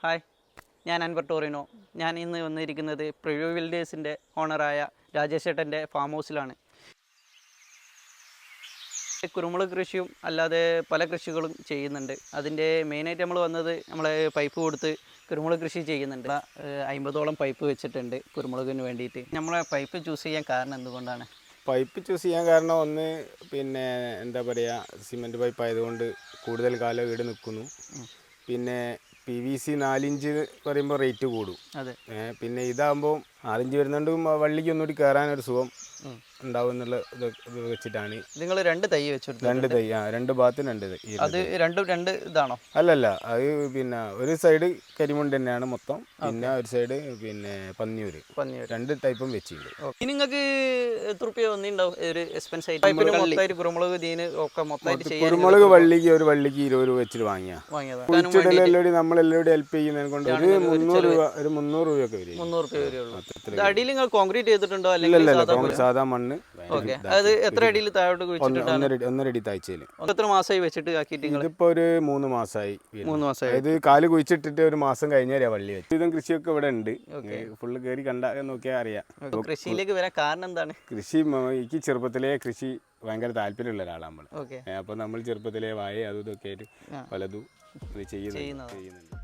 Hi, ഞാൻ Anwar Torino. ഞാൻ ഇന്ന് വന്നിരിക്കുന്നത് പ്രിവ്യൂ വിൽഡേഴ്സിൻ്റെ ഓണറായ രാജേഷ് ചേട്ടൻ്റെ ഫാം ഹൗസിലാണ്. കുരുമുളക് കൃഷിയും അല്ലാതെ പല കൃഷികളും ചെയ്യുന്നുണ്ട്. അതിൻ്റെ മെയിനായിട്ട് നമ്മൾ വന്നത് നമ്മളെ പൈപ്പ് കൊടുത്ത് കുരുമുളക് കൃഷി ചെയ്യുന്നുണ്ട്. 50ഓളം പൈപ്പ് വെച്ചിട്ടുണ്ട് കുരുമുളകിന് വേണ്ടിയിട്ട്. നമ്മളെ പൈപ്പ് ചൂസ് ചെയ്യാൻ കാരണം എന്തുകൊണ്ടാണ്? പൈപ്പ് ചൂസ് ചെയ്യാൻ കാരണം ഒന്ന് പിന്നെ എന്താ പറയുക, സിമെൻറ്റ് പൈപ്പ് ആയതുകൊണ്ട് കൂടുതൽ കാലം ഈട് നിൽക്കുന്നു. പിന്നെ PVC 4 ഇഞ്ച് പറയുമ്പോൾ റേറ്റ് കൂടും. അതെ. പിന്നെ ഇതാകുമ്പോൾ 4 ഇഞ്ച് വരുന്നുണ്ടും വള്ളിക്ക് ഒന്നുകൂടി കയറാനൊരു സുഖം ഉണ്ടാവും എന്നുള്ള ഇത് വെച്ചിട്ടാണ്. നിങ്ങൾ 2 തൈ വെച്ചെടുത്തു? 2 തൈ, 2 ഭാഗത്തും 2 തൈ. അത് രണ്ട് ഇതാണോ? അല്ലല്ല, അത് പിന്നെ ഒരു സൈഡ് കരിമുണ്ട് തന്നെയാണ് മൊത്തം, പിന്നെ ഒരു സൈഡ് പിന്നെ പന്നിയൂര് 2 ടൈപ്പും വെച്ചിട്ടുണ്ട്. ഇനി നിങ്ങൾക്ക് എത്ര റുപ്യ വന്നിട്ടുണ്ടാവും ഒരു എക്സ്പെൻസ് ആയിട്ട്? പൈപ്പിന് മൊത്തമായിട്ട് കുരുമുളക് ദീന് ഒക്കെ മൊത്തമായിട്ട് ചെയ്യാൻ കുരുമുളക് ഒരു വള്ളിക്ക് 20 രൂപ വെച്ചിട്ട് വാങ്ങിയതാണ്. നമ്മളെല്ലാവരും ഹെൽപ്പ് ചെയ്യുന്നതിനെ കൊണ്ട് ഒരു 300 രൂപ, ഒരു 300 രൂപയൊക്കെ വരും. 300 രൂപ വരുള്ളൂ. അടിയിൽ നിങ്ങൾ കോൺക്രീറ്റ് ചെയ്തിട്ടുണ്ടോ അല്ലെങ്കിൽ സാധാ മണ്ണ്? ഓക്കെ. അത് എത്ര അടിയിൽ താഴോട്ട് കുഴിച്ചിട്ടുണ്ടാണ്? 1.5 അടി താഴ്ചയിൽ. എത്ര മാസമായി വെച്ചിട്ട് ആക്കിയിട്ട്? ഇതിപ്പോ ഒരു 3 മാസമായി. 3 മാസമായി. ഇത് കാല് കുഴിച്ചിട്ടിട്ട് ഒരു മാസം കഴിഞ്ഞാൽ വള്ളി വെച്ചു. ഇതും കൃഷിയൊക്കെ ഇവിടെ ഉണ്ട്. ഫുള്ള് കയറി നോക്കിയാൽ അറിയാം. കൃഷിയിലേക്ക് വരാൻ കാരണം എന്താണ്? കൃഷി എനിക്ക് ചെറുപ്പത്തിലേ കൃഷി ഭയങ്കര താല്പര്യമുള്ള ഒരാളാണ് നമ്മൾ. അപ്പോൾ നമ്മൾ ചെറുപ്പത്തിലേ വായ അതും ഇതൊക്കെ ആയിട്ട് പലതും ചെയ്യുന്നുണ്ട്.